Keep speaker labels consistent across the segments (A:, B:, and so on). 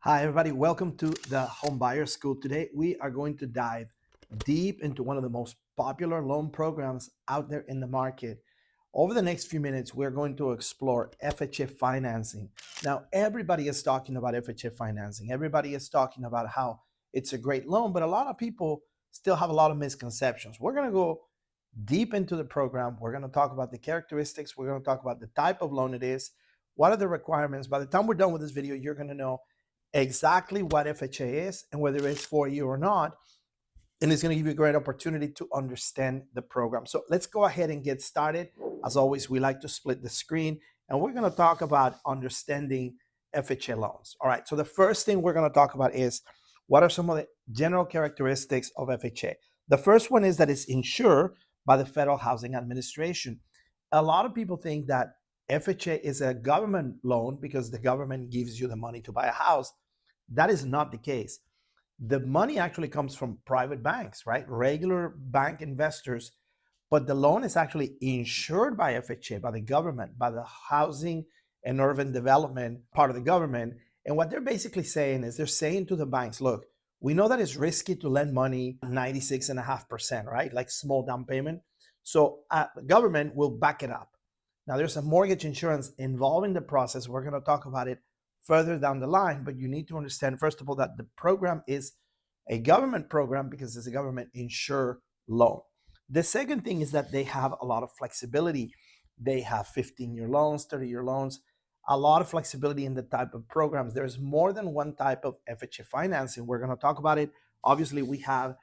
A: Hi, everybody. Welcome to the Home Buyer School. Today, we are going to dive deep into one of the most popular loan programs out there in the market. Over the next few minutes, we're going to explore FHA financing. Now, everybody is talking about FHA financing. Everybody is talking about how it's a great loan, but a lot of people still have a lot of misconceptions. We're going to go deep into the program. We're going to talk about the characteristics. We're going to talk about the type of loan it is. What are the requirements? By the time we're done with this video, you're going to know exactly what FHA is and whether it's for you or not. And it's going to give you a great opportunity to understand the program. So let's go ahead and get started. As always, we like to split the screen and we're going to talk about understanding FHA loans. All right. So the first thing we're going to talk about is what are some of the general characteristics of FHA. The first one is that it's insured by the Federal Housing Administration. A lot of people think that FHA is a government loan because the government gives you the money to buy a house. That is not the case. The money actually comes from private banks, right? Regular bank investors, but the loan is actually insured by FHA, by the government, by the Housing and Urban Development part of the government. And what they're basically saying is they're saying to the banks, look, we know that it's risky to lend money 96.5%, right? Like small down payment. So the government will back it up. Now, there's a mortgage insurance involved in the process. We're going to talk about it further down the line, but you need to understand, first of all, that the program is a government program because it's a government insured loan. The second thing is that they have a lot of flexibility. They have 15-year loans, 30-year loans, a lot of flexibility in the type of programs. There's more than one type of FHA financing. We're going to talk about it. Obviously, we have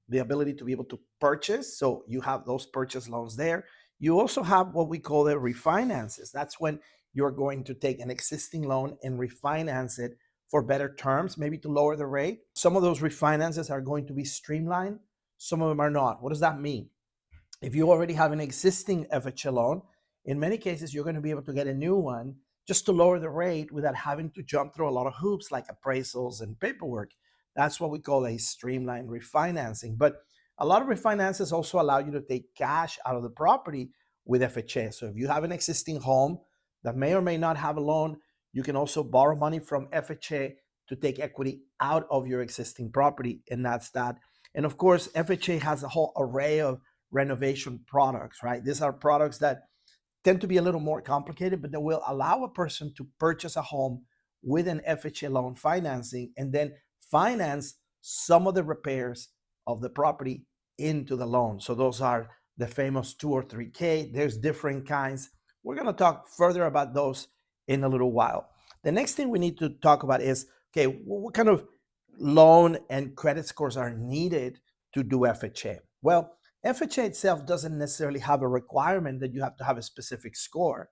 A: the ability to be able to purchase. So you have those purchase loans there. You also have what we call the refinances. That's when you're going to take an existing loan and refinance it for better terms, maybe to lower the rate. Some of those refinances are going to be streamlined. Some of them are not. What does that mean? If you already have an existing FHA loan, in many cases, you're going to be able to get a new one just to lower the rate without having to jump through a lot of hoops like appraisals and paperwork. That's what we call a streamlined refinancing. But a lot of refinances also allow you to take cash out of the property with FHA. So if you have an existing home that may or may not have a loan, you can also borrow money from FHA to take equity out of your existing property, and that's that. And of course, FHA has a whole array of renovation products, right? These are products that tend to be a little more complicated, but that will allow a person to purchase a home with an FHA loan financing and then finance some of the repairs of the property into the loan. So those are the famous 2 or 3K. There's different kinds. We're going to talk further about those in a little while. The next thing we need to talk about is, okay, what kind of loan and credit scores are needed to do FHA? Well, FHA itself doesn't necessarily have a requirement that you have to have a specific score.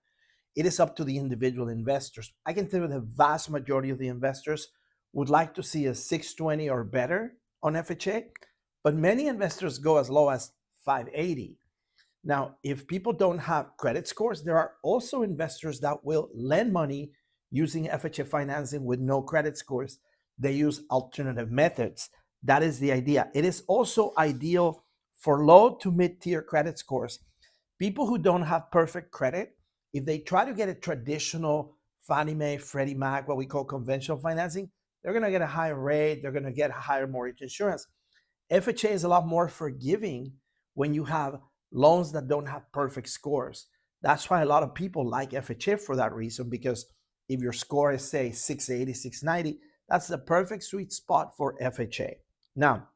A: It is up to the individual investors. I can tell you the vast majority of the investors would like to see a 620 or better on FHA, but many investors go as low as 580. Now, if people don't have credit scores, there are also investors that will lend money using FHA financing with no credit scores. They use alternative methods. That is the idea. It is also ideal for low to mid-tier credit scores. People who don't have perfect credit, if they try to get a traditional Fannie Mae, Freddie Mac, what we call conventional financing, they're going to get a higher rate. They're going to get a higher mortgage insurance. FHA is a lot more forgiving when you have loans that don't have perfect scores. That's why a lot of people like FHA for that reason, because if your score is, say, 680, 690, that's the perfect sweet spot for FHA. Now,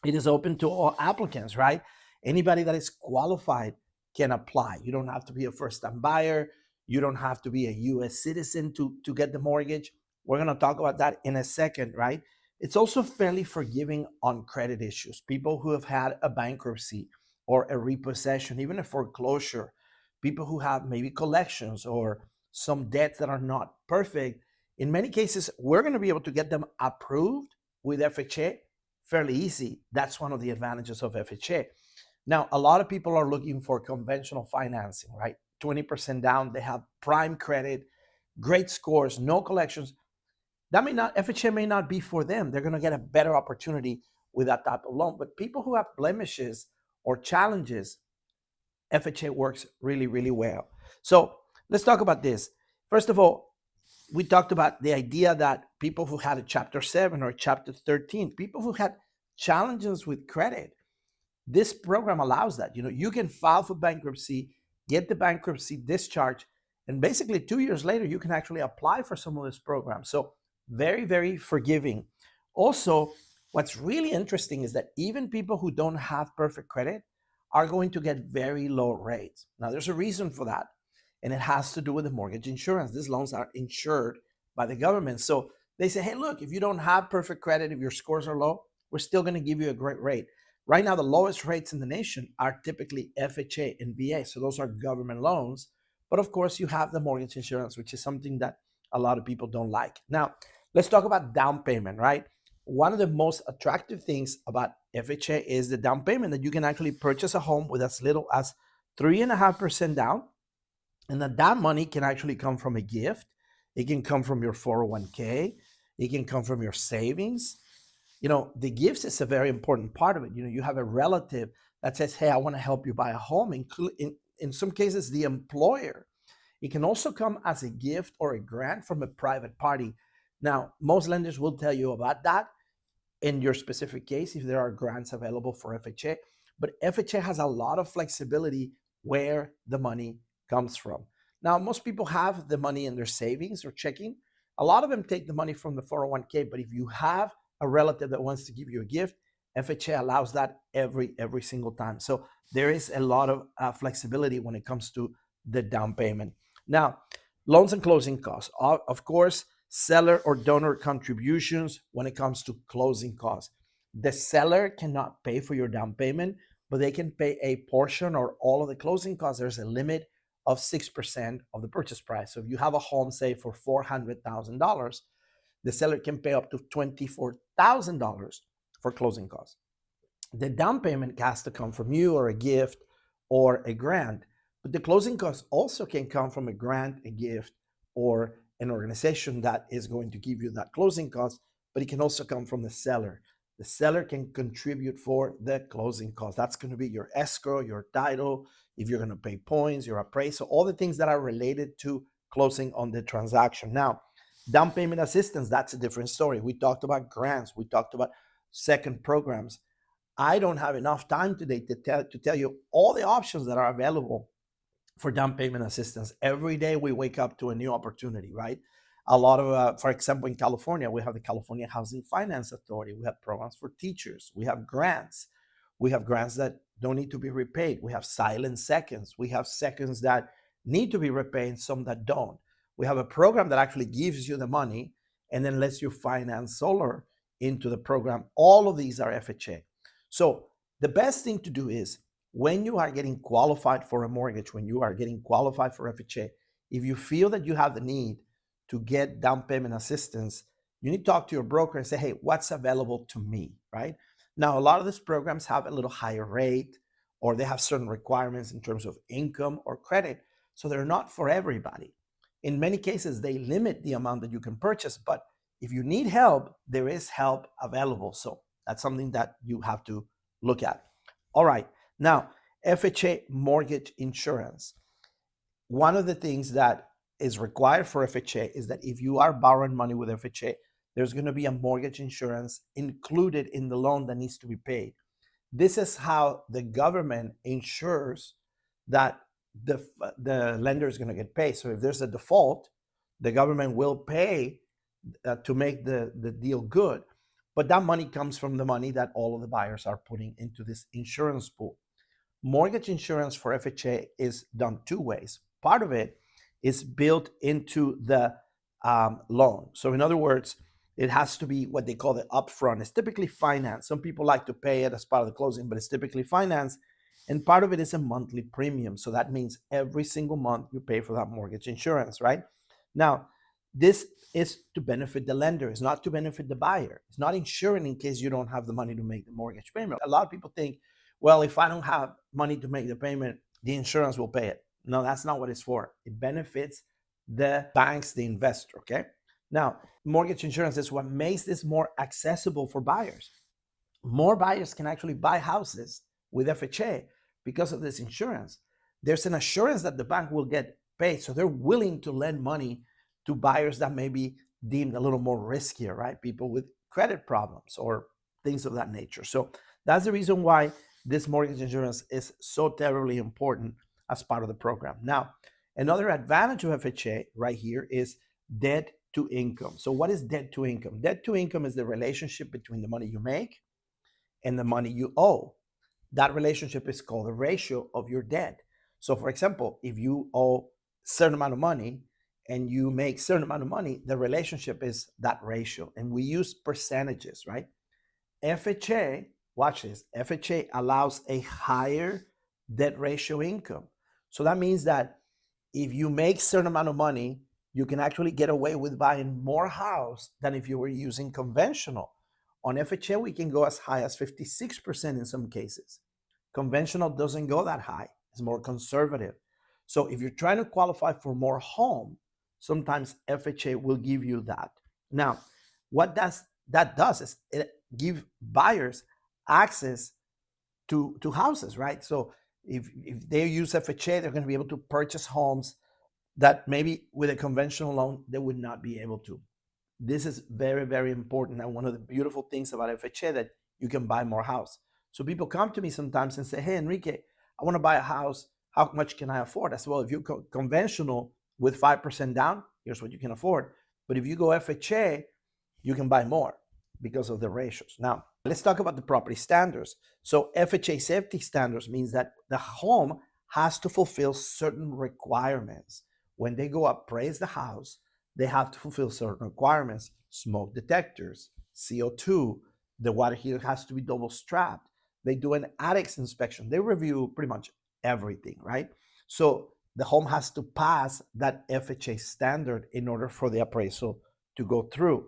A: it is open to all applicants, right? Anybody that is qualified can apply. You don't have to be a first-time buyer. You don't have to be a U.S. citizen to get the mortgage. We're going to talk about that in a second, right? It's also fairly forgiving on credit issues. People who have had a bankruptcy or a repossession, even a foreclosure, people who have maybe collections or some debts that are not perfect. In many cases, we're going to be able to get them approved with FHA fairly easy. That's one of the advantages of FHA. Now, a lot of people are looking for conventional financing, right? 20% down, they have prime credit, great scores, no collections. FHA may not be for them. They're going to get a better opportunity with that type of loan. But people who have blemishes or challenges, FHA works really, really well. So let's talk about this. First of all, we talked about the idea that people who had a Chapter 7 or Chapter 13, people who had challenges with credit, this program allows that. You can file for bankruptcy, get the bankruptcy discharge, and basically 2 years later, you can actually apply for some of this program. So very, very forgiving. Also, what's really interesting is that even people who don't have perfect credit are going to get very low rates. Now, there's a reason for that, and it has to do with the mortgage insurance. These loans are insured by the government. So they say, hey, look, if you don't have perfect credit, if your scores are low, we're still going to give you a great rate. Right now, the lowest rates in the nation are typically FHA and VA. So those are government loans. But of course, you have the mortgage insurance, which is something that a lot of people don't like. Now, let's talk about down payment, right? One of the most attractive things about FHA is the down payment, that you can actually purchase a home with as little as 3.5% down. And that money can actually come from a gift. It can come from your 401k. It can come from your savings. The gifts is a very important part of it. You have a relative that says, hey, I want to help you buy a home. In some cases, the employer. It can also come as a gift or a grant from a private party. Now, most lenders will tell you about that in your specific case, if there are grants available for FHA. But FHA has a lot of flexibility where the money comes from. Now, most people have the money in their savings or checking. A lot of them take the money from the 401k, but if you have a relative that wants to give you a gift, FHA allows that every single time. So there is a lot of flexibility when it comes to the down payment. Now, loans and closing costs. Of course, seller or donor contributions when it comes to closing costs. The seller cannot pay for your down payment, but they can pay a portion or all of the closing costs. There's a limit of 6% of the purchase price. So if you have a home, say, for $400,000, the seller can pay up to $24,000 for closing costs. The down payment has to come from you or a gift or a grant, but the closing costs also can come from a grant, a gift, or an organization that is going to give you that closing cost, but it can also come from the seller. The seller can contribute for the closing cost. That's going to be your escrow, your title, if you're going to pay points, your appraisal, all the things that are related to closing on the transaction. Now, down payment assistance, that's a different story. We talked about grants. We talked about second programs. I don't have enough time today to tell you all the options that are available for down payment assistance. Every day we wake up to a new opportunity, right? A lot of, for example, in California, we have the California Housing Finance Authority. We have programs for teachers. We have grants. We have grants that don't need to be repaid. We have silent seconds. We have seconds that need to be repaid and some that don't. We have a program that actually gives you the money and then lets you finance solar into the program. All of these are FHA. So the best thing to do is, when you are getting qualified for a mortgage, when you are getting qualified for FHA, if you feel that you have the need to get down payment assistance, you need to talk to your broker and say, hey, what's available to me, right? Now, a lot of these programs have a little higher rate, or they have certain requirements in terms of income or credit, so they're not for everybody. In many cases, they limit the amount that you can purchase, but if you need help, there is help available. So that's something that you have to look at. All right. Now, FHA mortgage insurance. One of the things that is required for FHA is that if you are borrowing money with FHA, there's going to be a mortgage insurance included in the loan that needs to be paid. This is how the government ensures that the lender is going to get paid. So if there's a default, the government will pay to make the deal good. But that money comes from the money that all of the buyers are putting into this insurance pool. Mortgage insurance for FHA is done two ways. Part of it is built into the loan. So in other words, it has to be what they call the upfront. It's typically financed. Some people like to pay it as part of the closing, but it's typically financed. And part of it is a monthly premium. So that means every single month you pay for that mortgage insurance, right? Now, this is to benefit the lender. It's not to benefit the buyer. It's not insuring in case you don't have the money to make the mortgage payment. A lot of people think, well, if I don't have money to make the payment, the insurance will pay it. No, that's not what it's for. It benefits the banks, the investor, okay? Now, mortgage insurance is what makes this more accessible for buyers. More buyers can actually buy houses with FHA because of this insurance. There's an assurance that the bank will get paid, so they're willing to lend money to buyers that may be deemed a little more riskier, right? People with credit problems or things of that nature. So that's the reason why this mortgage insurance is so terribly important as part of the program. Now, another advantage of FHA right here is debt to income. So what is debt to income? Debt to income is the relationship between the money you make and the money you owe. That relationship is called the ratio of your debt. So for example, if you owe a certain amount of money and you make a certain amount of money, the relationship is that ratio. And we use percentages, right? FHA, watch this, FHA allows a higher debt ratio income. So that means that if you make a certain amount of money, you can actually get away with buying more house than if you were using conventional. On FHA, we can go as high as 56% in some cases. Conventional doesn't go that high. It's more conservative. So if you're trying to qualify for more home, sometimes FHA will give you that. Now, what that does is it give buyers access to houses, right? So if they use FHA, they're going to be able to purchase homes that maybe with a conventional loan, they would not be able to. This is very, very important. And one of the beautiful things about FHA that you can buy more house. So people come to me sometimes and say, hey, Enrique, I want to buy a house. How much can I afford? I said, well, if you go conventional with 5% down, here's what you can afford. But if you go FHA, you can buy more because of the ratios. Now, let's talk about the property standards. So FHA safety standards means that the home has to fulfill certain requirements. When they go appraise the house, they have to fulfill certain requirements: smoke detectors, CO2, the water heater has to be double strapped. They do an attic inspection. They review pretty much everything, right? So the home has to pass that FHA standard in order for the appraisal to go through.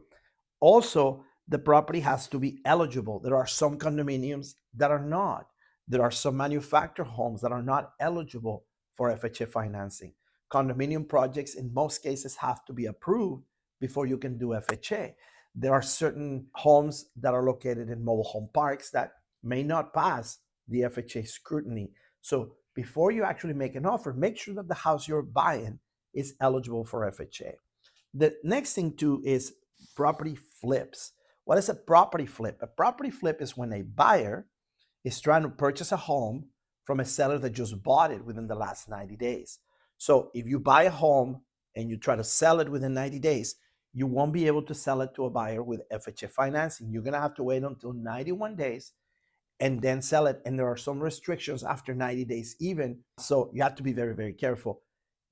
A: Also, the property has to be eligible. There are some condominiums that are not. There are some manufactured homes that are not eligible for FHA financing. Condominium projects in most cases have to be approved before you can do FHA. There are certain homes that are located in mobile home parks that may not pass the FHA scrutiny. So before you actually make an offer, make sure that the house you're buying is eligible for FHA. The next thing too is property flips. What is a property flip? A property flip is when a buyer is trying to purchase a home from a seller that just bought it within the last 90 days. So if you buy a home and you try to sell it within 90 days, you won't be able to sell it to a buyer with FHA financing. You're going to have to wait until 91 days and then sell it. And there are some restrictions after 90 days even. So you have to be very, very careful.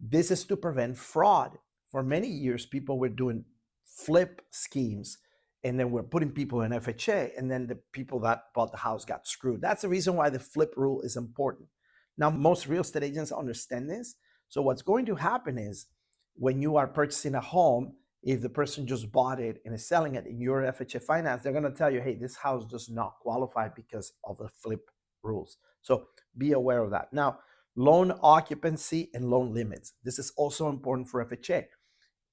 A: This is to prevent fraud. For many years, people were doing flip schemes, and then we're putting people in FHA, and then the people that bought the house got screwed. That's the reason why the flip rule is important. Now, most real estate agents understand this. So what's going to happen is when you are purchasing a home, if the person just bought it and is selling it in your FHA finance, they're going to tell you, hey, this house does not qualify because of the flip rules. So be aware of that. Now, loan occupancy and loan limits. This is also important for FHA.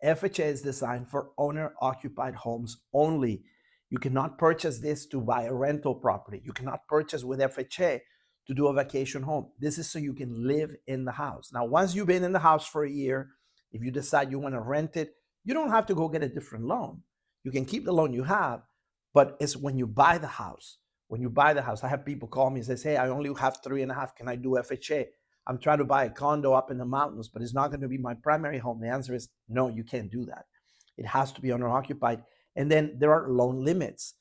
A: FHA is designed for owner-occupied homes only. You cannot purchase this to buy a rental property. You cannot purchase with FHA to do a vacation home. This is so you can live in the house. Now, once you've been in the house for a year, if you decide you want to rent it, you don't have to go get a different loan. You can keep the loan you have, but it's when you buy the house. When you buy the house, I have people call me and say, hey, I only have 3.5. Can I do FHA? I'm trying to buy a condo up in the mountains, but it's not going to be my primary home. The answer is no, you can't do that. It has to be owner occupied. And then there are loan limits.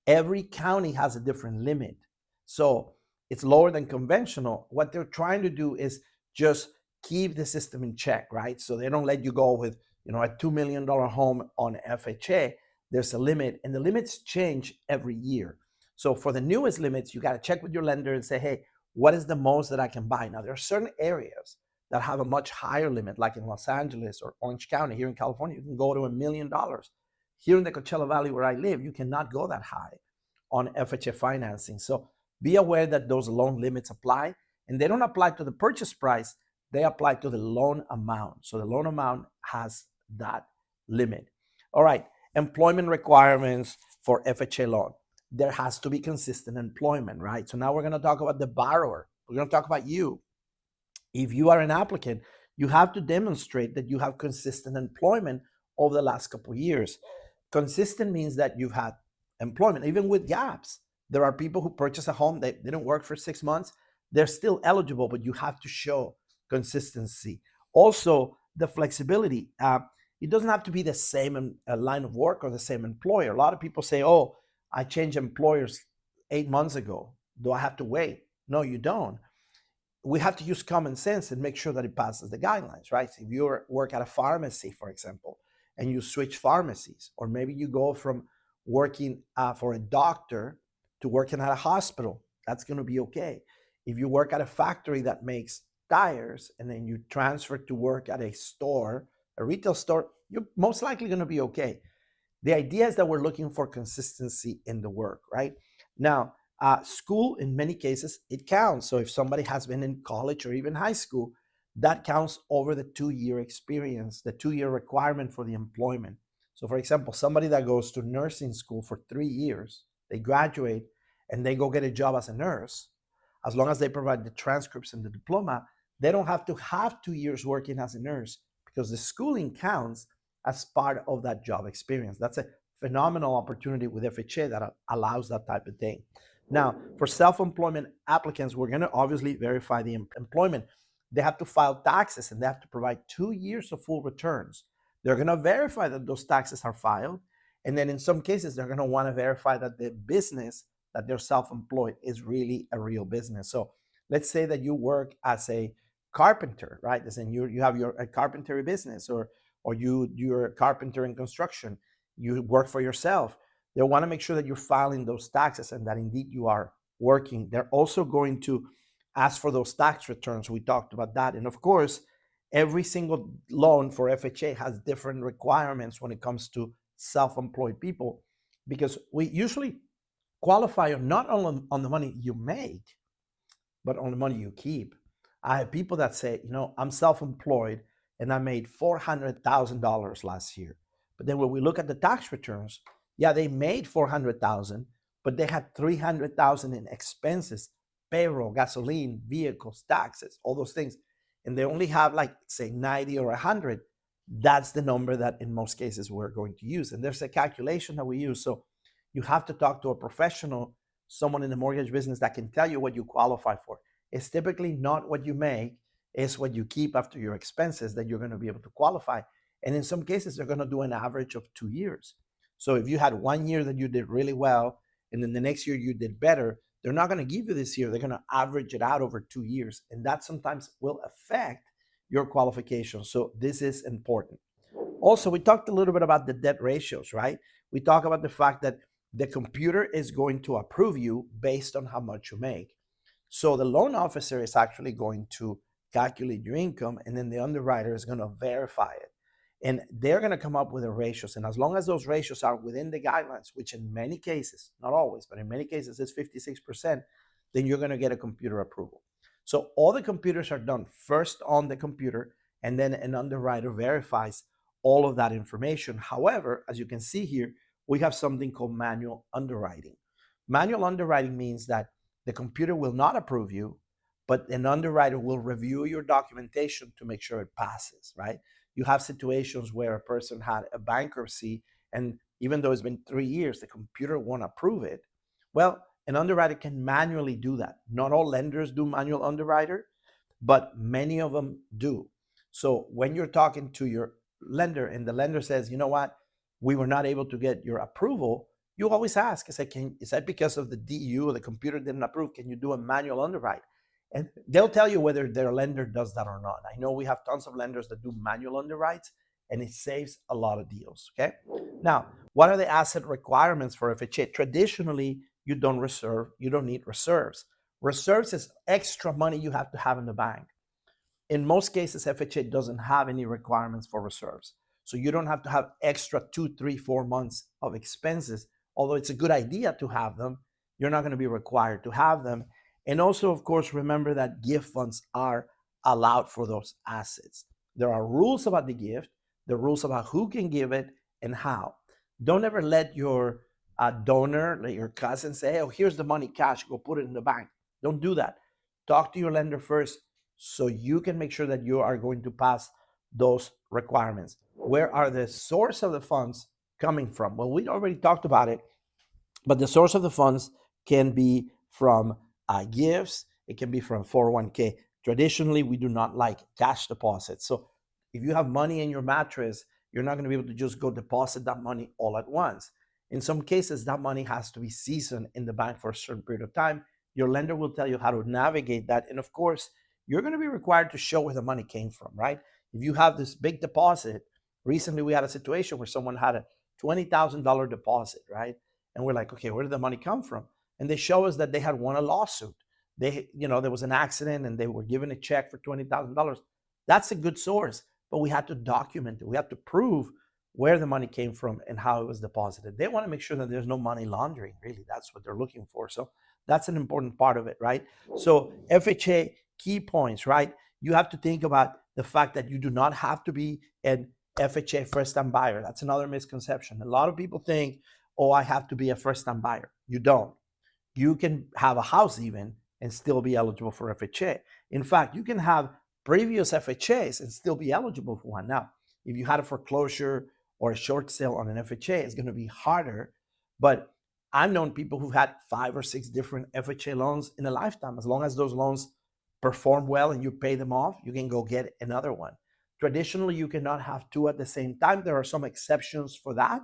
A: Every county has a different limit. So it's lower than conventional. What they're trying to do is just keep the system in check, right? So they don't let you go with, a $2 million home on FHA. There's a limit, and the limits change every year. So for the newest limits, you got to check with your lender and say, hey, what is the most that I can buy? Now, there are certain areas that have a much higher limit, like in Los Angeles or Orange County. Here in California, you can go to $1 million. Here in the Coachella Valley where I live, you cannot go that high on FHA financing. So be aware that those loan limits apply, and they don't apply to the purchase price. They apply to the loan amount. So the loan amount has that limit. All right, employment requirements for FHA loan. There has to be consistent employment, right? So now we're going to talk about the borrower. We're going to talk about you. If you are an applicant, you have to demonstrate that you have consistent employment over the last couple of years. Consistent means that you've had employment, even with gaps. There are people who purchase a home, they didn't work for 6 months, they're still eligible, but you have to show consistency. Also, the flexibility. It doesn't have to be the same line of work or the same employer. A lot of people say, oh, I changed employers 8 months ago. Do I have to wait? No, you don't. We have to use common sense and make sure that it passes the guidelines, right? So if you work at a pharmacy, for example, and you switch pharmacies, or maybe you go from working for a doctor to working at a hospital, that's going to be okay. If you work at a factory that makes tires and then you transfer to work at a store, a retail store, you're most likely going to be okay. The idea is that we're looking for consistency in the work, right? Now, school, in many cases, it counts. So if somebody has been in college or even high school, that counts over the 2-year experience, the 2-year requirement for the employment. So for example, somebody that goes to nursing school for 3 years, they graduate and they go get a job as a nurse, as long as they provide the transcripts and the diploma, they don't have to have 2 years working as a nurse because the schooling counts as part of that job experience. That's a phenomenal opportunity with FHA that allows that type of thing. Now, for self-employment applicants, we're going to obviously verify the employment. They have to file taxes and they have to provide 2 years of full returns. They're going to verify that those taxes are filed. And then in some cases, they're going to want to verify that the business that they're self-employed is really a real business. So let's say that you work as a carpenter, right? As in you have a carpentry business, or you're a carpenter in construction, you work for yourself. They want to make sure that you're filing those taxes and that indeed you are working. They're also going to ask for those tax returns. We talked about that. And of course, every single loan for FHA has different requirements when it comes to self-employed people, because we usually qualify not only on the money you make, but on the money you keep. I have people that say, I'm self-employed and I made $400,000 last year. But then when we look at the tax returns, yeah, they made $400,000, but they had $300,000 in expenses, payroll, gasoline, vehicles, taxes, all those things. And they only have say 90 or 100. That's the number that in most cases we're going to use. And there's a calculation that we use. So you have to talk to a professional, someone in the mortgage business that can tell you what you qualify for. It's typically not what you make, it's what you keep after your expenses that you're going to be able to qualify. And in some cases, they're going to do an average of 2 years. So if you had 1 year that you did really well, and then the next year you did better, they're not going to give you this year. They're going to average it out over 2 years. And that sometimes will affect your qualification. So this is important. Also, we talked a little bit about the debt ratios, right? We talk about the fact that the computer is going to approve you based on how much you make. So the loan officer is actually going to calculate your income, and then the underwriter is going to verify it. And they're going to come up with the ratios. And as long as those ratios are within the guidelines, which in many cases, not always, but in many cases it's 56%, then you're going to get a computer approval. So all the computers are done first on the computer, and then an underwriter verifies all of that information. However, as you can see here, we have something called manual underwriting. Manual underwriting means that the computer will not approve you, but an underwriter will review your documentation to make sure it passes, right? You have situations where a person had a bankruptcy, and even though it's been 3 years, the computer won't approve it. Well, an underwriter can manually do that. Not all lenders do manual underwriter, but many of them do. So when you're talking to your lender and the lender says, you know what, we were not able to get your approval, you always ask, is that because of the DU or the computer didn't approve? Can you do a manual underwrite? And they'll tell you whether their lender does that or not. I know we have tons of lenders that do manual underwrites, and it saves a lot of deals, okay? Now, what are the asset requirements for FHA? Traditionally, you don't need reserves. Reserves is extra money you have to have in the bank. In most cases, FHA doesn't have any requirements for reserves. So you don't have to have extra 2, 3, 4 months of expenses. Although it's a good idea to have them, you're not going to be required to have them. And also, of course, remember that gift funds are allowed for those assets. There are rules about the gift, the rules about who can give it and how. Don't ever let your donor, like your cousin, say, oh, here's the money cash, go put it in the bank. Don't do that. Talk to your lender first so you can make sure that you are going to pass those requirements. Where are the source of the funds coming from? Well, we already talked about it, but the source of the funds can be from gifts, it can be from 401k. Traditionally, we do not like cash deposits. So if you have money in your mattress, you're not going to be able to just go deposit that money all at once. In some cases, that money has to be seasoned in the bank for a certain period of time. Your lender will tell you how to navigate that. And of course, you're going to be required to show where the money came from, right? If you have this big deposit, recently we had a situation where someone had a $20,000 deposit, right? And we're like, okay, where did the money come from? And they show us that they had won a lawsuit. There was an accident and they were given a check for $20,000. That's a good source, but we had to document it. We had to prove where the money came from and how it was deposited. They want to make sure that there's no money laundering. Really, that's what they're looking for. So that's an important part of it, right? So FHA key points, right? You have to think about the fact that you do not have to be an FHA first-time buyer. That's another misconception. A lot of people think, oh, I have to be a first-time buyer. You don't. You can have a house even and still be eligible for FHA. In fact, you can have previous FHAs and still be eligible for one. Now, if you had a foreclosure or a short sale on an FHA, it's going to be harder. But I've known people who've had 5 or 6 different FHA loans in a lifetime. As long as those loans perform well and you pay them off, you can go get another one. Traditionally, you cannot have 2 at the same time. There are some exceptions for that,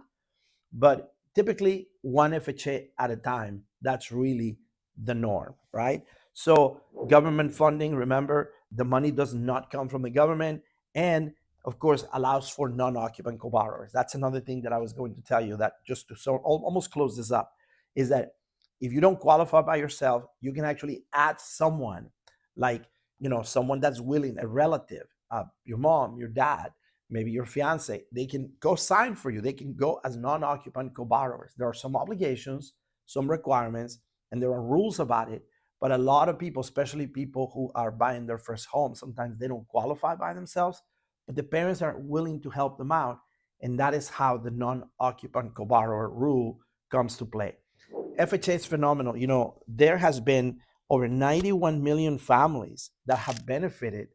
A: but typically one FHA at a time. That's really the norm, right? So government funding, remember, the money does not come from the government, and of course allows for non-occupant co-borrowers. That's another thing that I was going to tell you, that just to almost close this up, is that if you don't qualify by yourself, you can actually add someone, like someone that's willing, a relative, your mom, your dad, maybe your fiance. They can go sign for you. They can go as non-occupant co-borrowers. There are some obligations, some requirements, and there are rules about it. But a lot of people, especially people who are buying their first home, sometimes they don't qualify by themselves, but the parents are willing to help them out. And that is how the non-occupant co-borrower rule comes to play. FHA is phenomenal. There has been over 91 million families that have benefited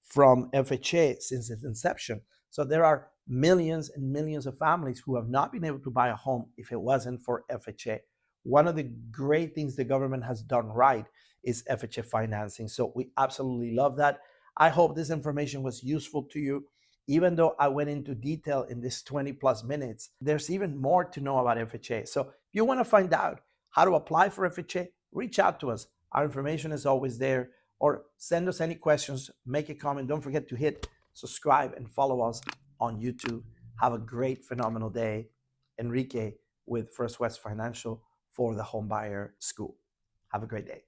A: from FHA since its inception. So there are millions and millions of families who have not been able to buy a home if it wasn't for FHA. One of the great things the government has done right is FHA financing. So we absolutely love that. I hope this information was useful to you. Even though I went into detail in this 20 plus minutes, there's even more to know about FHA. So if you want to find out how to apply for FHA, reach out to us. Our information is always there, or send us any questions, make a comment. Don't forget to hit subscribe and follow us on YouTube. Have a great, phenomenal day. Enrique with First West Financial for the Home Buyer School. Have a great day.